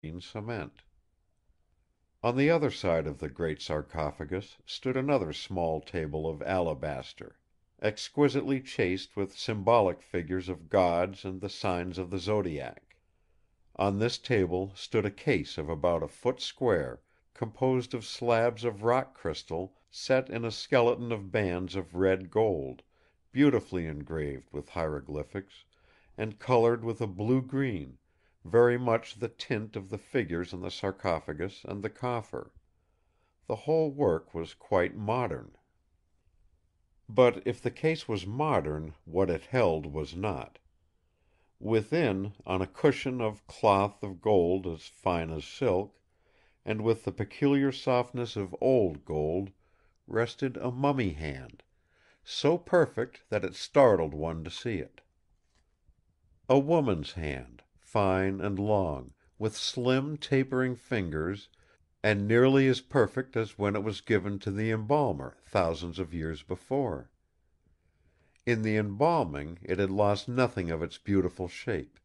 green cement. On the other side of the great sarcophagus stood another small table of alabaster, exquisitely chased with symbolic figures of gods and the signs of the zodiac. On this table stood a case of about a foot square, composed of slabs of rock crystal set in a skeleton of bands of red gold, beautifully engraved with hieroglyphics, and colored with a blue-green, very much the tint of the figures in the sarcophagus and the coffer. The whole work was quite modern. But if the case was modern, what it held was not. Within, on a cushion of cloth of gold as fine as silk, and with the peculiar softness of old gold, rested a mummy hand, so perfect that it startled one to see it. A woman's hand, fine and long, with slim tapering fingers, and nearly as perfect as when it was given to the embalmer thousands of years before. In the embalming it had lost nothing of its beautiful shape;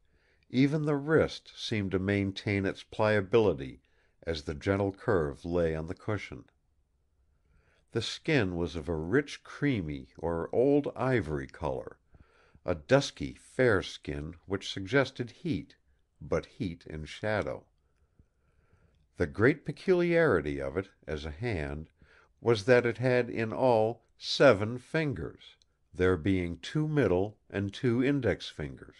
even the wrist seemed to maintain its pliability as the gentle curve lay on the cushion. The skin was of a rich creamy or old ivory color, a dusky fair skin which suggested heat, but heat in shadow. The great peculiarity of it, as a hand, was that it had in all 7 fingers, there being 2 middle and 2 index fingers.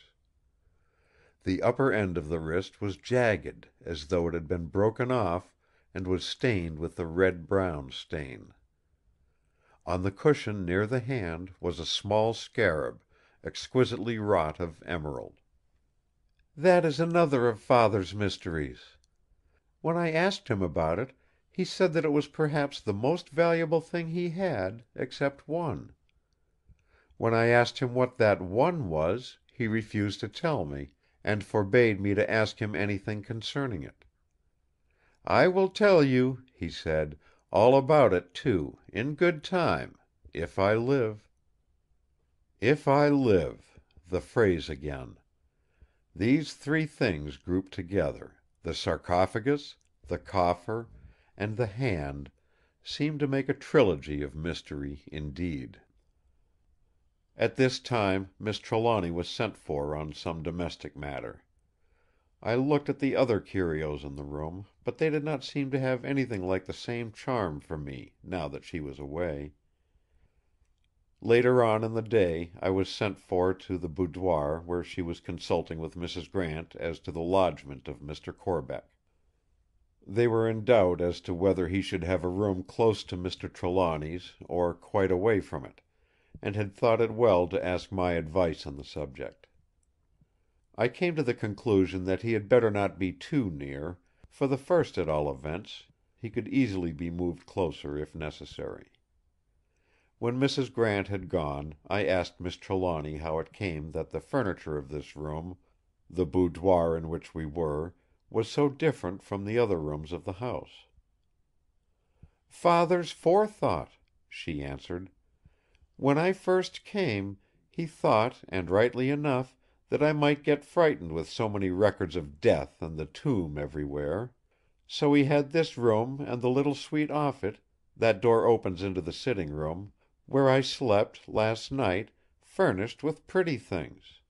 The upper end of the wrist was jagged, as though it had been broken off and was stained with a red-brown stain. On the cushion near the hand was a small scarab, exquisitely wrought of emerald. "That is another of Father's mysteries. When I asked him about it, he said that it was perhaps the most valuable thing he had, except one. When I asked him what that one was, he refused to tell me, and forbade me to ask him anything concerning it. 'I will tell you,' he said, 'all about it, too, in good time, if I live.' If I live! The phrase again. These 3 things grouped together, the sarcophagus, the coffer, and the hand, seemed to make a trilogy of mystery indeed. At this time Miss Trelawny was sent for on some domestic matter. I looked at the other curios in the room, but they did not seem to have anything like the same charm for me, now that she was away. Later on in the day I was sent for to the boudoir where she was consulting with Mrs. Grant as to the lodgment of Mr. Corbeck. They were in doubt as to whether he should have a room close to Mr. Trelawny's or quite away from it, and had thought it well to ask my advice on the subject. I came to the conclusion that he had better not be too near; for the first at all events, he could easily be moved closer if necessary. When Mrs. Grant had gone, I asked Miss Trelawny how it came that the furniture of this room, the boudoir in which we were, was so different from the other rooms of the house. "Father's forethought," she answered. "When I first came, he thought, and rightly enough, that I might get frightened with so many records of death and the tomb everywhere. So he had this room and the little suite off it, that door opens into the sitting room, where I slept, last night, furnished with pretty things.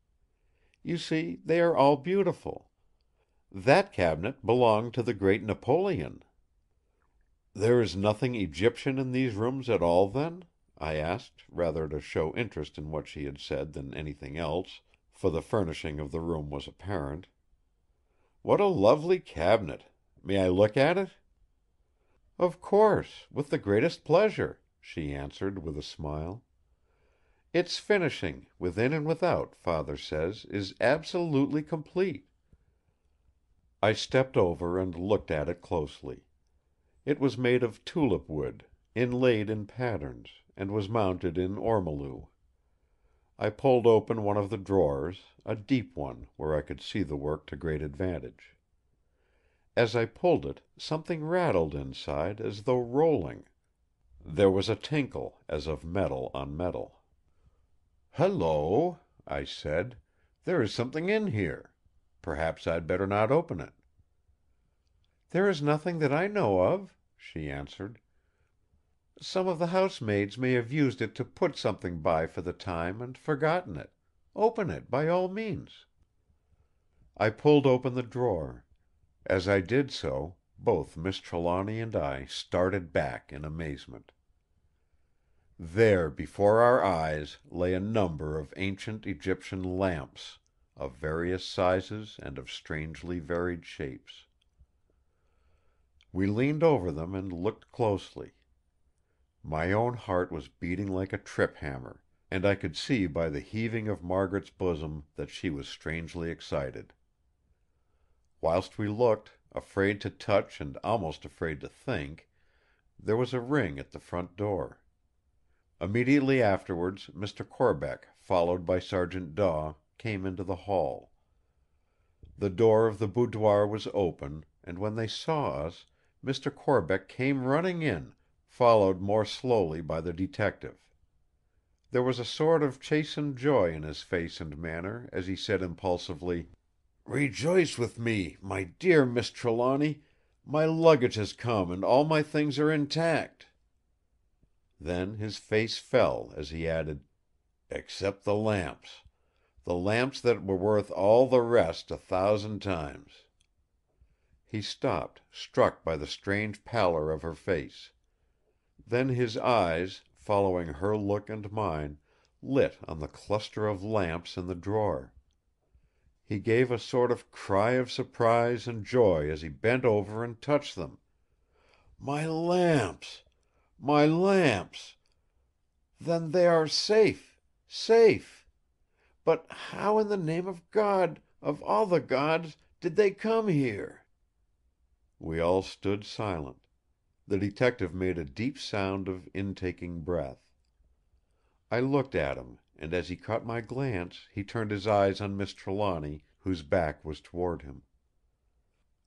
You see, they are all beautiful. That cabinet belonged to the great Napoleon." "There is nothing Egyptian in these rooms at all, then?" I asked, rather to show interest in what she had said than anything else, for the furnishing of the room was apparent. "What a lovely cabinet! May I look at it?" "Of course, with the greatest pleasure," she answered with a smile. "Its finishing, within and without, Father says, is absolutely complete." I stepped over and looked at it closely. It was made of tulip wood, inlaid in patterns, and was mounted in ormolu. I pulled open one of the drawers, a deep one, where I could see the work to great advantage. As I pulled it, something rattled inside as though rolling. There was a tinkle as of metal on metal. "Hullo!" I said. "There is something in here. Perhaps I'd better not open it." "There is nothing that I know of," she answered. "Some of the housemaids may have used it to put something by for the time and forgotten it. Open it, by all means." I pulled open the drawer. As I did so, both Miss Trelawny and I started back in amazement. There before our eyes lay a number of ancient Egyptian lamps, of various sizes and of strangely varied shapes. We leaned over them and looked closely. My own heart was beating like a trip hammer, and I could see by the heaving of Margaret's bosom that she was strangely excited. Whilst we looked, afraid to touch and almost afraid to think, there was a ring at the front door. Immediately afterwards Mr. Corbeck, followed by Sergeant Daw, came into the hall. The door of the boudoir was open, and when they saw us, Mr. Corbeck came running in, followed more slowly by the detective. There was a sort of chastened joy in his face and manner as he said impulsively: "Rejoice with me, my dear Miss Trelawny! My luggage has come and all my things are intact." Then his face fell as he added: "Except the lamps. The lamps that were worth all the rest 1,000 times." He stopped, struck by the strange pallor of her face. Then his eyes, following her look and mine, lit on the cluster of lamps in the drawer. He gave a sort of cry of surprise and joy as he bent over and touched them. "My lamps! My lamps! Then they are safe, safe! But how in the name of God, of all the gods, did they come here?" We all stood silent. The detective made a deep sound of intaking breath. I looked at him, and as he caught my glance he turned his eyes on Miss Trelawny, whose back was toward him.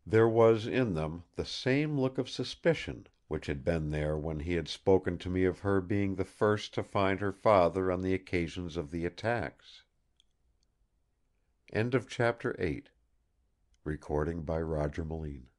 There was in them the same look of suspicion which had been there when he had spoken to me of her being the first to find her father on the occasions of the attacks. Chapter 9. Recording by Roger Moline.